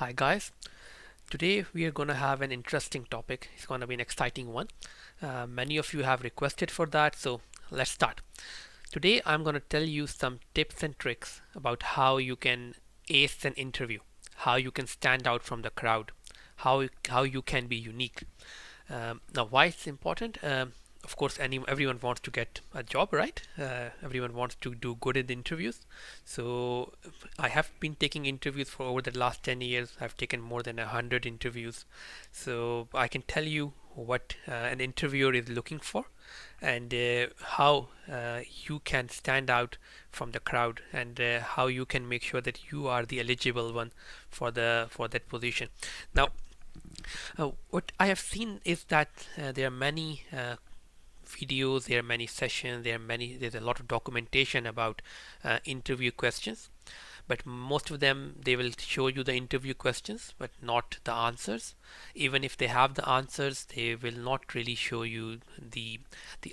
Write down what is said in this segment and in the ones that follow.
Hi guys, today we are going to have an interesting topic. It's going to be an exciting one. Many of you have requested for that, so let's start. Today I'm going to tell you some tips and tricks about how you can ace an interview, how you can stand out from the crowd, how you can be unique. Now, why it's important? Of course, everyone wants to get a job, right? Everyone wants to do good in the interviews. So, I have been taking interviews for over the last 10 years. I've taken more than 100 interviews. So, I can tell you what an interviewer is looking for and how you can stand out from the crowd and how you can make sure that you are the eligible one for that position. Now, what I have seen is that there are many videos, there are many sessions, there's a lot of documentation about interview questions, but most of them they will show you the interview questions but not the answers. Even if they have the answers, they will not really show you the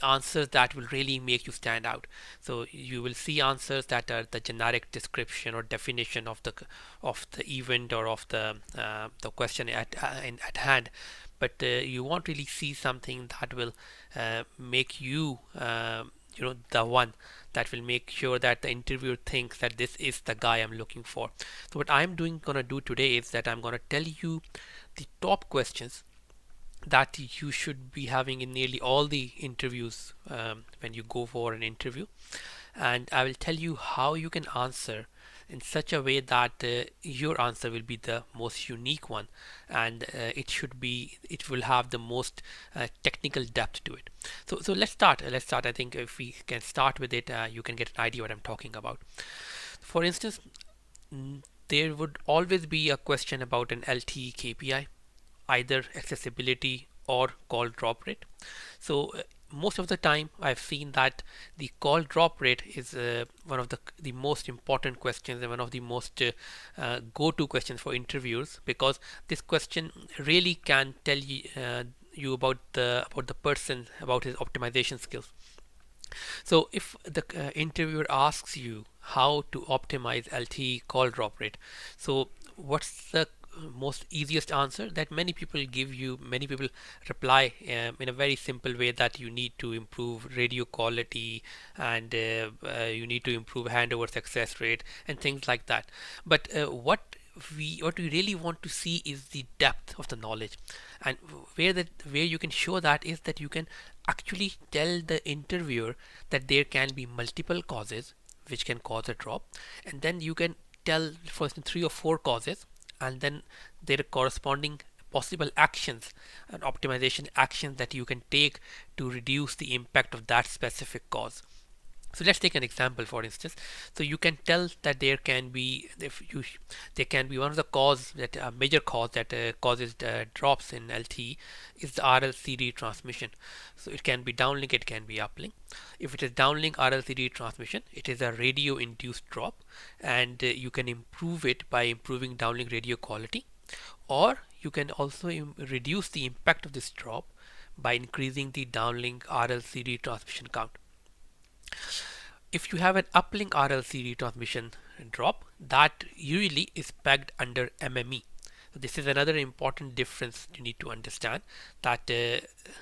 answers that will really make you stand out. So you will see answers that are the generic description or definition of the event or of the question at hand, but you won't really see something that will make you the one that will make sure that the interviewer thinks that this is the guy I'm looking for. So what I'm gonna do today is that I'm gonna tell you the top questions that you should be having in nearly all the interviews when you go for an interview, and I will tell you how you can answer in such a way that your answer will be the most unique one, and it will have the most technical depth to it. So let's start. I think if we can start with it, you can get an idea what I'm talking about. For instance, there would always be a question about an LTE KPI, either accessibility or call drop rate. So most of the time I've seen that the call drop rate is one of the most important questions and one of the most go-to questions for interviewers, because this question really can tell you about the person, about his optimization skills. So if the interviewer asks you how to optimize LTE call drop rate, so what's the most easiest answer that many people give you? Many people reply in a very simple way that you need to improve radio quality and you need to improve handover success rate and things like that. But what we really want to see is the depth of the knowledge, and where you can show that is that you can actually tell the interviewer that there can be multiple causes which can cause a drop, and then you can tell, for instance, 3 or 4 causes, and then their corresponding possible actions and optimization actions that you can take to reduce the impact of that specific cause. So let's take an example, for instance. So you can tell that there can be one of the cause, that a major cause that causes drops in LTE is the RLCD transmission. So it can be downlink, it can be uplink. If it is downlink RLCD transmission, it is a radio induced drop, and you can improve it by improving downlink radio quality, or you can also reduce the impact of this drop by increasing the downlink RLCD transmission count. If you have an uplink RLCD transmission drop, that usually is pegged under MME. So this is another important difference you need to understand, that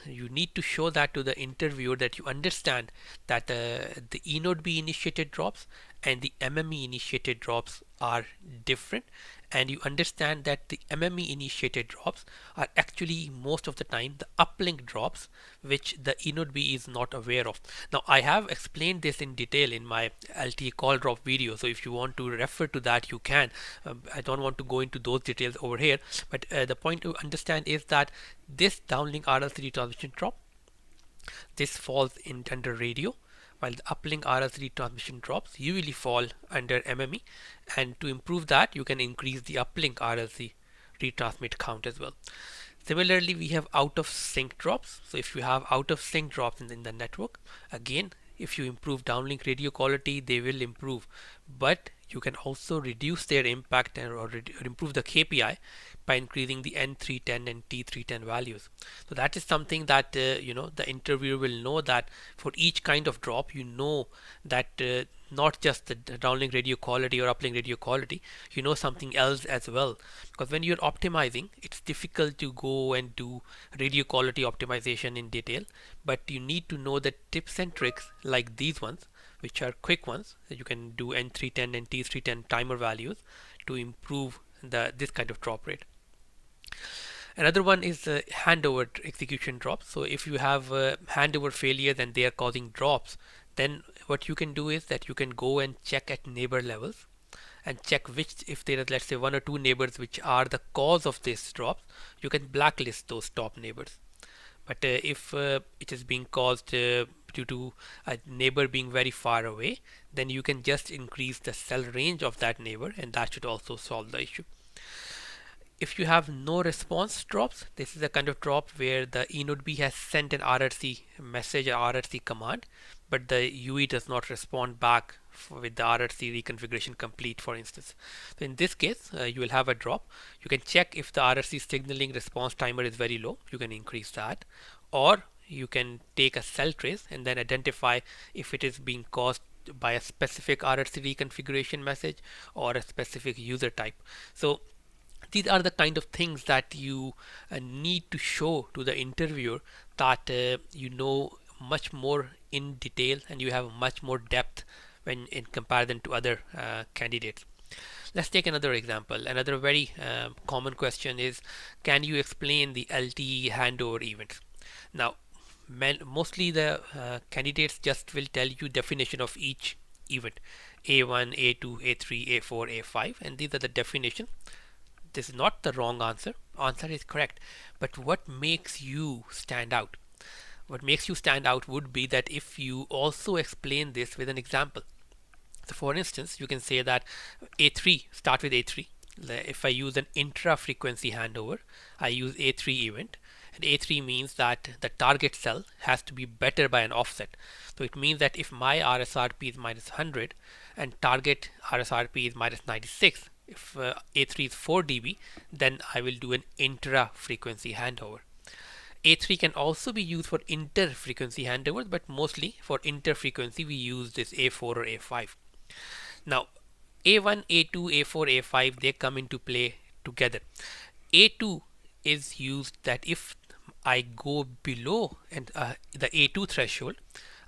you need to show that to the interviewer, that you understand that the E node B initiated drops and the MME initiated drops are different, and you understand that the MME initiated drops are actually most of the time the uplink drops which the E node B is not aware of. Now I have explained this in detail in my LTE call drop video, so if you want to refer to that you can. I don't want to go into those details over here, but the point to understand is that this downlink RLCD transmission drop, this falls in under radio, while the uplink RLCD transmission drops usually fall under MME, and to improve that you can increase the uplink RLC retransmit count as well. Similarly, we have out of sync drops. So if you have out of sync drops in the network, again, if you improve downlink radio quality, they will improve, but you can also reduce their impact or improve the KPI by increasing the N310 and T310 values. So that is something that the interviewer will know, that for each kind of drop, that not just the downlink radio quality or uplink radio quality, something else as well. Because when you're optimizing, it's difficult to go and do radio quality optimization in detail, but you need to know the tips and tricks like these ones, which are quick ones that you can do N310 and T310 timer values to improve this kind of drop rate. Another one is handover execution drops. So if you have handover failures and they are causing drops, then what you can do is that you can go and check at neighbor levels and check if there is, let's say, one or two neighbors which are the cause of this drop. You can blacklist those top neighbors. But if it is being caused due to a neighbor being very far away, then you can just increase the cell range of that neighbor, and that should also solve the issue. If you have no response drops, this is a kind of drop where the eNode B has sent an RRC message or RRC command, but the UE does not respond back with the RRC reconfiguration complete, for instance. So in this case, you will have a drop. You can check if the RRC signaling response timer is very low. You can increase that, or you can take a cell trace and then identify if it is being caused by a specific RRC reconfiguration message or a specific user type. So these are the kind of things that you need to show to the interviewer, that you know much more in detail and you have much more depth when in comparison to other candidates. Let's take another example. Another very common question is, can you explain the LTE handover events? Now, mostly the candidates just will tell you definition of each event: A1, A2, A3, A4, A5, and these are the definition. This is not the wrong answer. Answer is correct. But what makes you stand out? What makes you stand out would be that if you also explain this with an example. So for instance, you can say that A3, start with A3. If I use an intra-frequency handover, I use A3 event. And A3 means that the target cell has to be better by an offset. So it means that if my RSRP is minus 100 and target RSRP is minus 96, if A3 is 4 dB, then I will do an intra-frequency handover. A3 can also be used for inter-frequency handovers, but mostly for inter-frequency we use this A4 or A5. Now, A1, A2, A4, A5, they come into play together. A2 is used that if I go below the A2 threshold,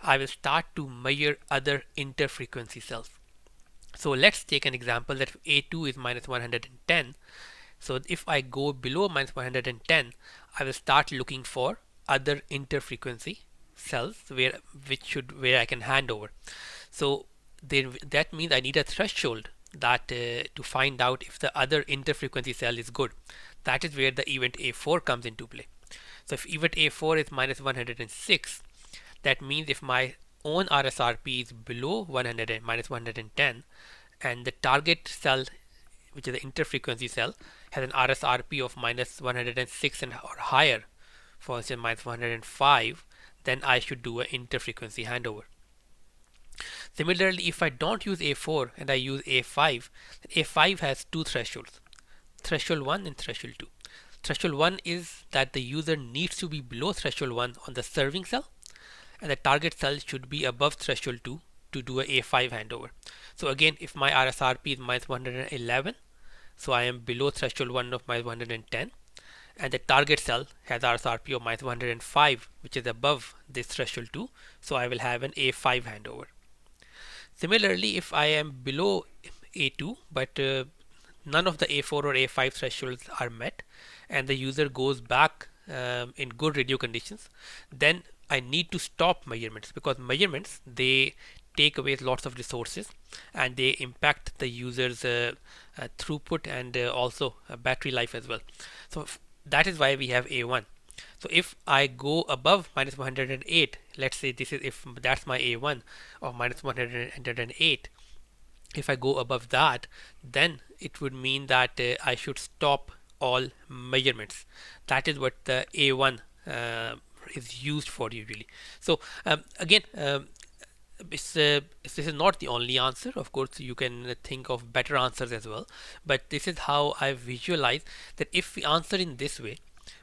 I will start to measure other inter-frequency cells. So let's take an example that A2 is minus 110. So if I go below minus 110, I will start looking for other inter-frequency cells where I can hand over. So that means I need a threshold that to find out if the other inter-frequency cell is good. That is where the event A4 comes into play. So if event A4 is minus 106, that means if my own RSRP is below 100 minus 110 and the target cell, which is the interfrequency cell, has an RSRP of minus 106 and or higher, for instance minus 105, then I should do an interfrequency handover. Similarly, if I don't use A4 and I use A5, then A5 has two thresholds, threshold 1 and threshold 2. Threshold 1 is that the user needs to be below threshold 1 on the serving cell, and the target cell should be above threshold 2 to do a A5 handover. So again, if my RSRP is minus 111, so I am below threshold 1 of minus 110, and the target cell has RSRP of minus 105, which is above this threshold 2, so I will have an A5 handover. Similarly, if I am below A2 but none of the A4 or A5 thresholds are met and the user goes back in good radio conditions, then I need to stop measurements, because measurements, they take away lots of resources and they impact the user's throughput and also battery life as well. So that is why we have A1. So if I go above minus 108, let's say this is, if that's my A1 of minus 108, if I go above that, then it would mean that I should stop all measurements. That is what the A1 is used for usually. So again, This is not the only answer. Of course, you can think of better answers as well. But this is how I visualize that if we answer in this way,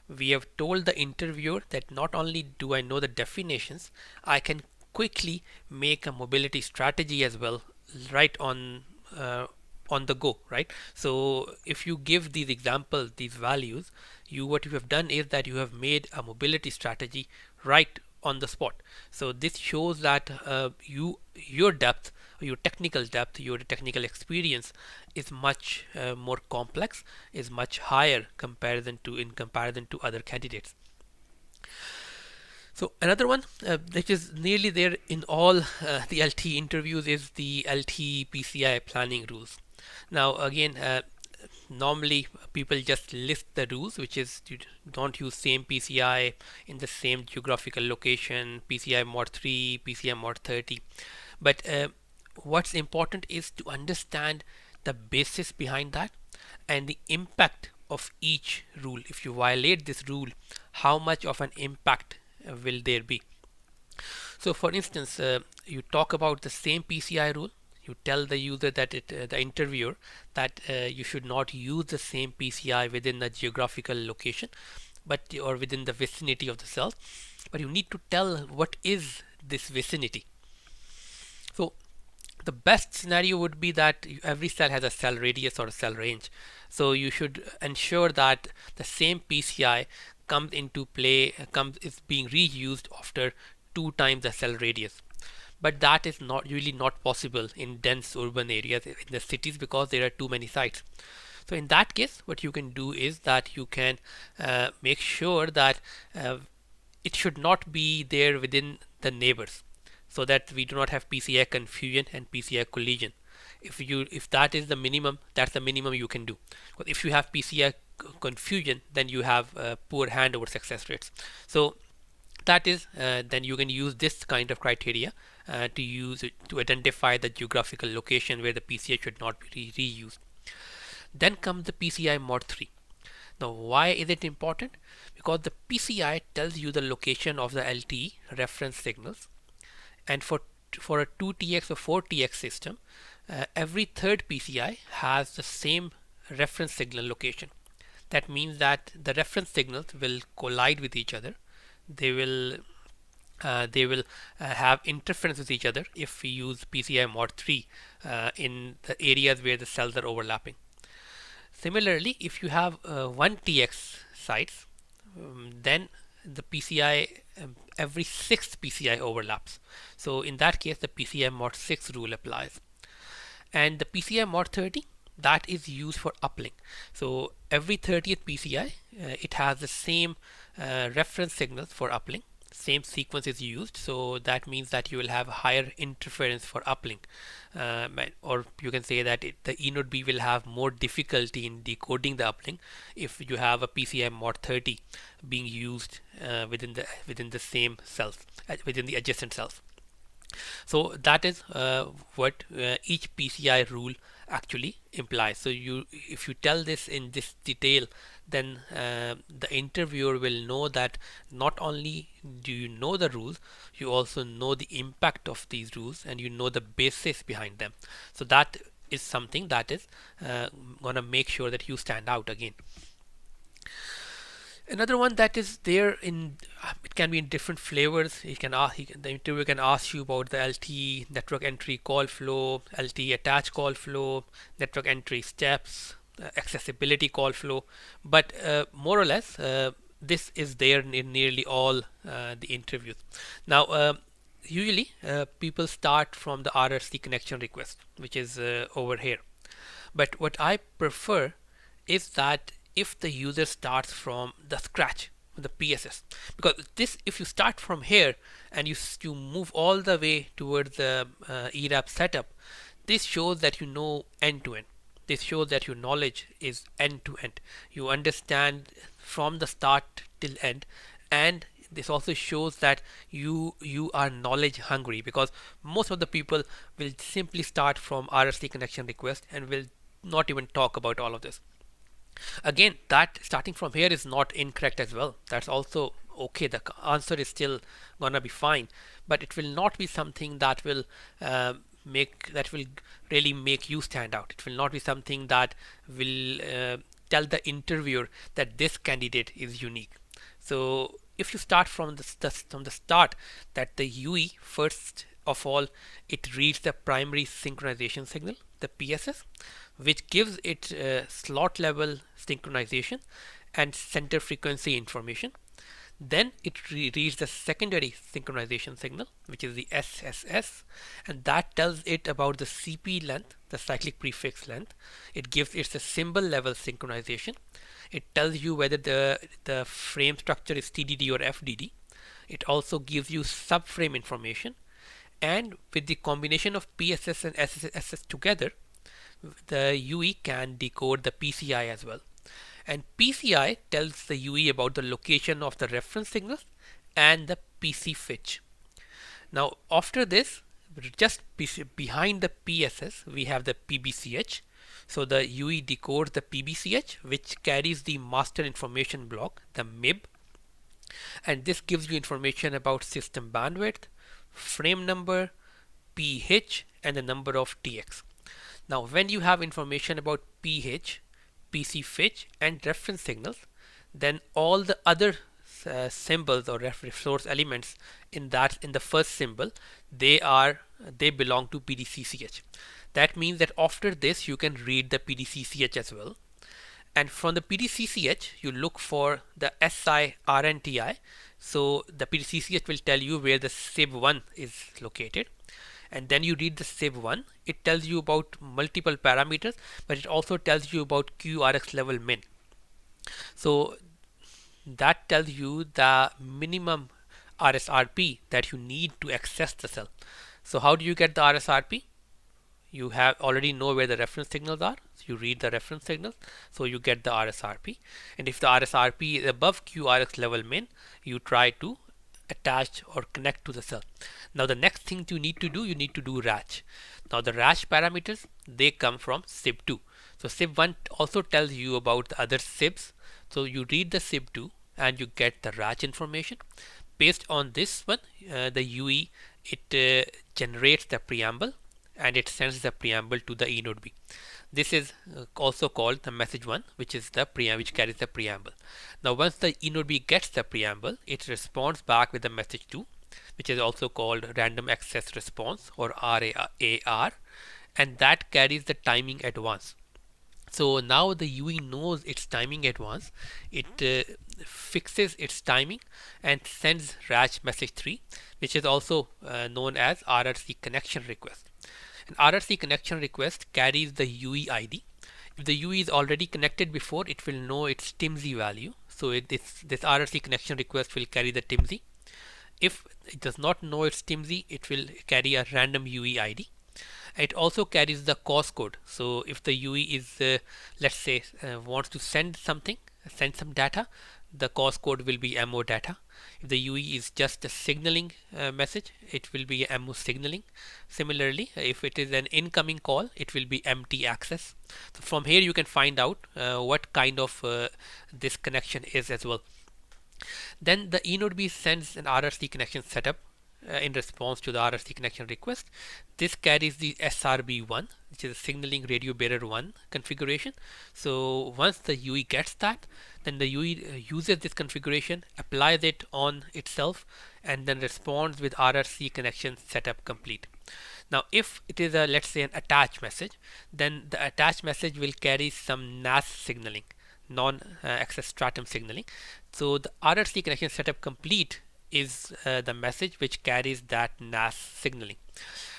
we have told the interviewer that not only do I know the definitions, I can quickly make a mobility strategy as well, right on the go, right? So if you give these examples, these values, what you have done is that you have made a mobility strategy right on the spot. So this shows that your depth, your technical depth, your technical experience is much more complex, is much higher in comparison to other candidates. So another one which is nearly there in all the LTE interviews is the LTE PCI planning rules. Now again, normally people just list the rules, which is you don't use same PCI in the same geographical location, PCI mod 3, PCI mod 30. But what's important is to understand the basis behind that and the impact of each rule. If you violate this rule, how much of an impact will there be? So for instance, you talk about the same PCI rule. You tell the user that the interviewer that you should not use the same PCI within the geographical location, or within the vicinity of the cell. But you need to tell what is this vicinity. So the best scenario would be that every cell has a cell radius or a cell range. So you should ensure that the same PCI comes into play, is being reused after 2 times the cell radius. But that is not usually not possible in dense urban areas in the cities because there are too many sites. So in that case, what you can do is that you can make sure that it should not be there within the neighbors, so that we do not have PCI confusion and PCI collision. If that is the minimum, that's the minimum you can do. But if you have PCI confusion, then you have poor handover success rates. So that is then you can use this kind of criteria to use it to identify the geographical location where the PCI should not be reused. Then comes the PCI mod 3. Now why is it important? Because the PCI tells you the location of the LTE reference signals, and for a 2TX or 4TX system, every third PCI has the same reference signal location. That means that the reference signals will collide with each other. They will have interference with each other if we use PCI mod 3 in the areas where the cells are overlapping. Similarly, if you have 1TX sites, then the PCI every sixth PCI overlaps. So in that case, the PCI mod 6 rule applies. And the PCI mod 30, that is used for uplink. So every 30th PCI, it has the same reference signals for uplink. Same sequence is used, so that means that you will have higher interference for uplink, or you can say that the E node B will have more difficulty in decoding the uplink if you have a PCI mod 30 being used within the same cells, within the adjacent cells. So that is what each PCI rule actually implies. So if you tell this in this detail, then the interviewer will know that not only do you know the rules, you also know the impact of these rules and you know the basis behind them. So that is something that is gonna make sure that you stand out again. Another one that is there it can be in different flavors. The interviewer can ask you about the LTE network entry call flow, LTE attach call flow, network entry steps, accessibility call flow. But more or less, this is there in nearly all the interviews. Now, usually people start from the RRC connection request, which is over here. But what I prefer is that if the user starts from the scratch, the PSS, because if you start from here and you move all the way towards the ERAB setup, this shows that you know end to end. This shows that your knowledge is end to end. You understand from the start till end, and this also shows that you are knowledge hungry, because most of the people will simply start from RRC connection request and will not even talk about all of this. Again, that starting from here is not incorrect as well. That's also okay, the answer is still gonna be fine, but it will not be something that will really make you stand out. It will not be something that will tell the interviewer that this candidate is unique. So if you start from the start, that the UE, first of all, it reads the primary synchronization signal, the PSS, which gives it slot level synchronization and center frequency information. Then it reads the secondary synchronization signal, which is the SSS, and that tells it about the CP length, the cyclic prefix length. It gives it a symbol level synchronization. It tells you whether the frame structure is TDD or FDD. It also gives you subframe information, and with the combination of PSS and SSS together, the UE can decode the PCI as well. And PCI tells the UE about the location of the reference signals and the PC fetch. Now after this, just behind the PSS, we have the PBCH. So the UE decodes the PBCH, which carries the master information block, the MIB, and this gives you information about system bandwidth, frame number, PH, and the number of TX. Now when you have information about PH, PC fetch, and reference signals, then all the other symbols or resource elements in the first symbol, they belong to PDCCH. That means that after this you can read the PDCCH as well. And from the PDCCH you look for the SI RNTI. So the PDCCH will tell you where the SIB1 is located, and then you read the SIB1. It tells you about multiple parameters, but it also tells you about QRX level min. So that tells you the minimum RSRP that you need to access the cell. So how do you get the RSRP? You have already know where the reference signals are. So you read the reference signals, so you get the RSRP. And if the RSRP is above QRX level min, you try to attach or connect to the cell. Now the next thing you need to do RACH. Now the RACH parameters, they come from SIB2. So SIB1 also tells you about the other SIBs. So you read the SIB2 and you get the RACH information. Based on this one, the UE, it generates the preamble and it sends the preamble to the eNode B. This is also called the message 1, which is the which carries the preamble. Now once the eNode B gets the preamble, it responds back with the message 2, which is also called random access response or RAR, and that carries the timing advance. So now the UE knows its timing advance. It fixes its timing and sends RACH message 3, which is also known as RRC connection request. An RRC connection request carries the UE ID. If the UE is already connected before, it will know its TIMSI value. So this RRC connection request will carry the TIMSI. If it does not know its TIMSI, it will carry a random UE ID. It also carries the cause code. So if the UE is, let's say, wants to send some data, the cause code will be MO data. If the UE is just a signaling message, it will be MO signaling. Similarly, if it is an incoming call, it will be MT access. So from here you can find out what kind of this connection is as well. Then the eNode B sends an RRC connection setup in response to the RRC connection request. This carries the SRB1, which is a signaling radio bearer 1 configuration. So once the UE gets that, then the UE uses this configuration, applies it on itself, and then responds with RRC connection setup complete. Now if it is a, let's say, an attach message, then the attach message will carry some NAS signaling, non-access stratum signaling. So the RRC connection setup complete is the message which carries that NAS signaling.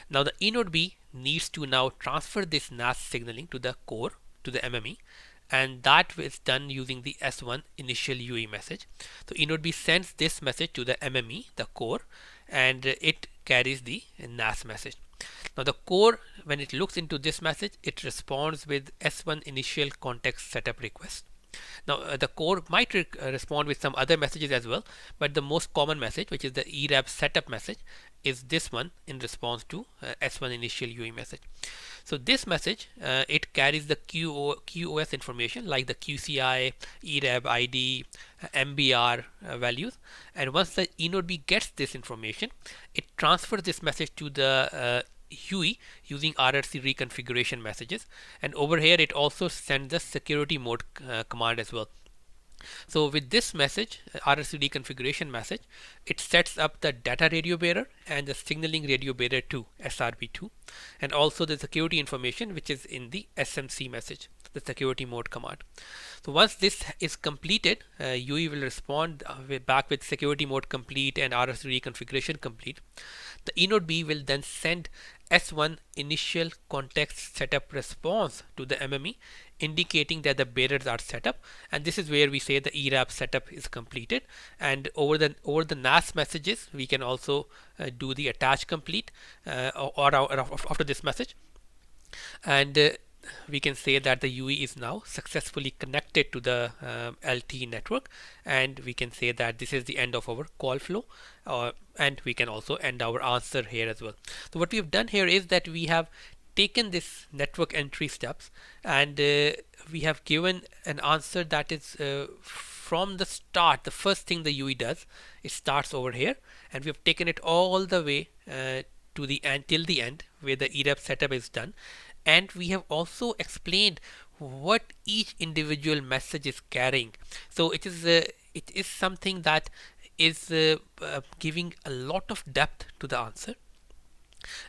Now the eNode B needs to now transfer this NAS signaling to the core, to the MME, and that is done using the S1 initial UE message. So eNode B sends this message to the MME, the core, and it carries the NAS message. Now the core, when it looks into this message, it responds with S1 initial context setup request. Now, the core might respond with some other messages as well, but the most common message, which is the ERAB setup message, is this one in response to S1 initial UE message. So this message, it carries the QoS information like the QCI, ERAB ID, MBR values, and once the eNodeB gets this information, it transfers this message to the UE using RRC reconfiguration messages, and over here it also sends the security mode command as well. So with this message, RRCD configuration message, it sets up the data radio bearer and the signaling radio bearer 2, SRB2, and also the security information which is in the SMC message, the security mode command. So once this is completed, UE will respond back with security mode complete and RRCD configuration complete. The eNodeB will then send S1 initial context setup response to the MME, indicating that the bearers are set up, and this is where we say the ERAB setup is completed. And over the NAS messages, we can also do the attach complete or after this message, and we can say that the UE is now successfully connected to the LTE network, and we can say that this is the end of our call flow, and we can also end our answer here as well. So what we have done here is that we have taken this network entry steps, and we have given an answer that is from the start. The first thing the UE does, it starts over here, and we have taken it all the way to the end, till the end, where the ERAB setup is done. And we have also explained what each individual message is carrying. So it is something that is giving a lot of depth to the answer.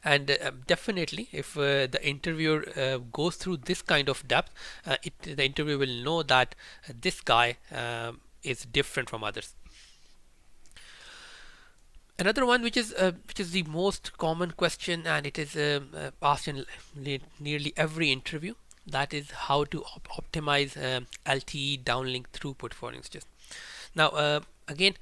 And definitely, if the interviewer goes through this kind of depth, the interviewer will know that this guy is different from others. Another one, which is the most common question, and it is asked in nearly every interview, that is how to optimize LTE downlink throughput, for instance. Now, again,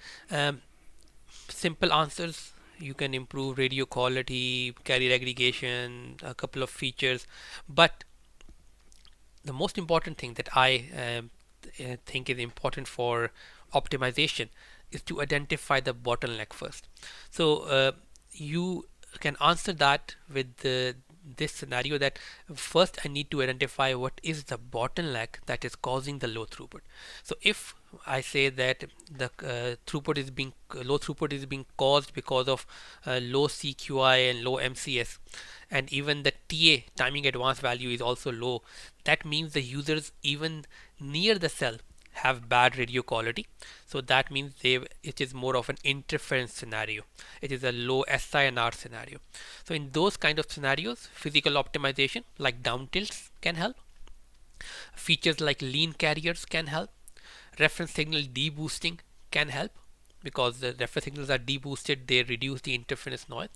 simple answers. You can improve radio quality, carrier aggregation, a couple of features, but the most important thing that I think is important for optimization is to identify the bottleneck first. So you can answer that with this scenario, that first I need to identify what is the bottleneck that is causing the low throughput. So if I say that the low throughput is being caused because of low CQI and low MCS, and even the TA, timing advance value, is also low, that means the users even near the cell have bad radio quality. So that means it is more of an interference scenario. It is a low SINR scenario. So in those kind of scenarios, physical optimization like down tilts can help. Features like lean carriers can help. Reference signal deboosting can help, because the reference signals are deboosted, they reduce the interference noise.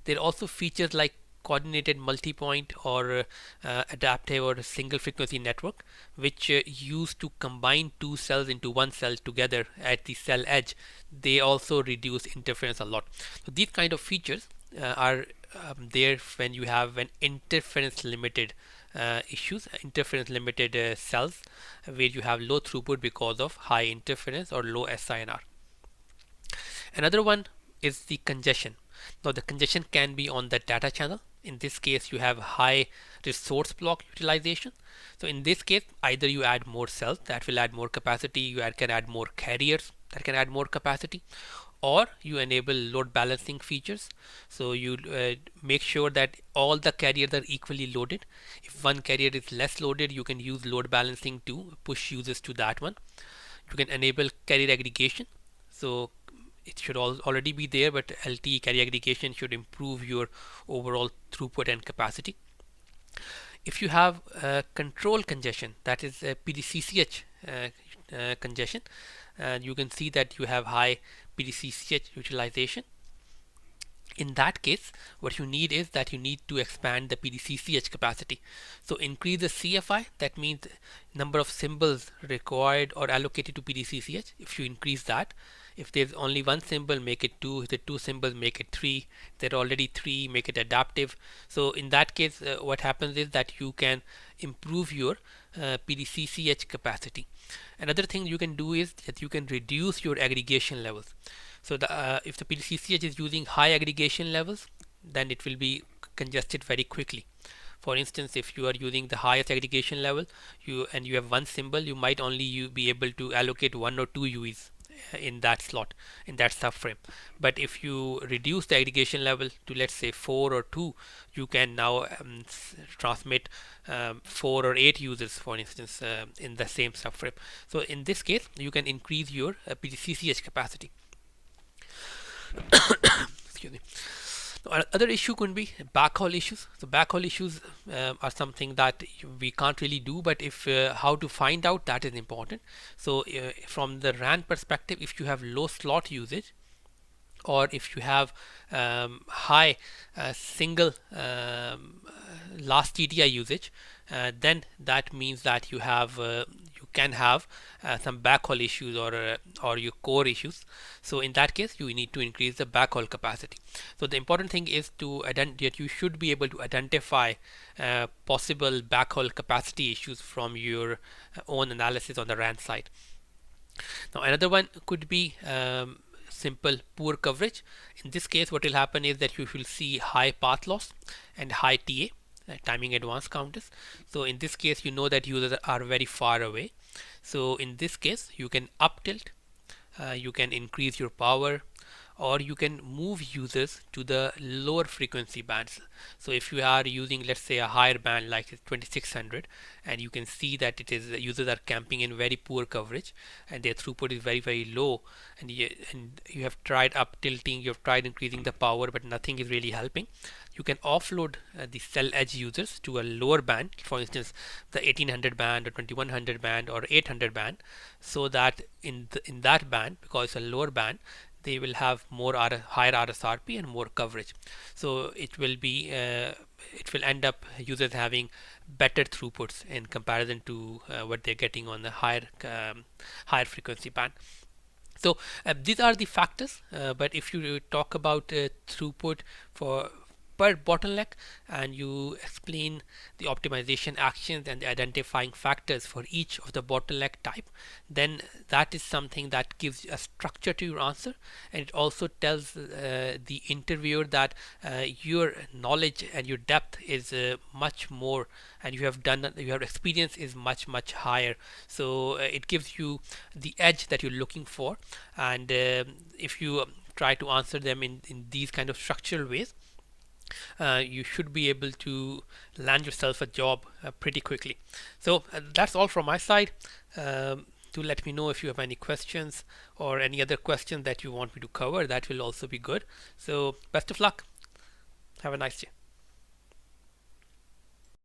There are also features like coordinated multipoint or adaptive or single frequency network, which used to combine two cells into one cell together at the cell edge. They also reduce interference a lot. So these kind of features are there when you have an interference limited interference limited cells, where you have low throughput because of high interference or low SINR. Another one is the congestion. Now the congestion can be on the data channel. In this case, you have high resource block utilization. So in this case, either you add more cells, that will add more capacity, you can add more carriers, that can add more capacity, or you enable load balancing features. So you make sure that all the carriers are equally loaded. If one carrier is less loaded, you can use load balancing to push users to that one. You can enable carrier aggregation. So it should already be there, but LTE carrier aggregation should improve your overall throughput and capacity. If you have control congestion, that is PDCCH congestion, you can see that you have high PDCCH utilization. In that case, what you need is that you need to expand the PDCCH capacity. So increase the CFI, that means number of symbols required or allocated to PDCCH. If you increase that, If there's only one symbol, make it 2. If there are 2 symbols, make it 3. If there are already 3, make it adaptive. So in that case, what happens is that you can improve your PDCCH capacity. Another thing you can do is that you can reduce your aggregation levels. So if the PDCCH is using high aggregation levels, then it will be congested very quickly. For instance, if you are using the highest aggregation level, you have one symbol, you might only be able to allocate 1 or 2 UEs in that slot, in that subframe. But if you reduce the aggregation level to, let's say, 4 or 2, you can now transmit 4 or 8 users, for instance, in the same subframe. So in this case, you can increase your PDCCH capacity. Excuse me. Other issue could be backhaul issues. So backhaul issues are something that we can't really do, but if how to find out, that is important. So from the RAN perspective, if you have low slot usage, or if you have high single last TTI usage, then that means that you can have some backhaul issues or your core issues. So in that case, you need to increase the backhaul capacity. So the important thing is that you should be able to identify possible backhaul capacity issues from your own analysis on the RAN side. Now another one could be simple poor coverage. In this case, what will happen is that you will see high path loss and high TA, timing advance counters. So in this case, you know that users are very far away. So in this case, you can up tilt, you can increase your power, or you can move users to the lower frequency bands. So if you are using, let's say, a higher band like 2600, and you can see that it is users are camping in very poor coverage and their throughput is very low, and you have tried up tilting, you have tried increasing the power, but nothing is really helping. You can offload the cell edge users to a lower band, for instance the 1800 band or 2100 band or 800 band, so that in that band, because it's a lower band, they will have higher RSRP and more coverage. So it will end up users having better throughputs in comparison to what they're getting on the higher frequency band. So these are the factors, but if you talk about throughput for per bottleneck, and you explain the optimization actions and the identifying factors for each of the bottleneck type, then that is something that gives a structure to your answer, and it also tells the interviewer that your knowledge and your depth is much more, and your experience is much higher. So it gives you the edge that you're looking for, and if you try to answer them in these kind of structural ways, you should be able to land yourself a job pretty quickly. So that's all from my side. Do let me know if you have any questions or any other questions that you want me to cover. That will also be good. So best of luck. Have a nice day.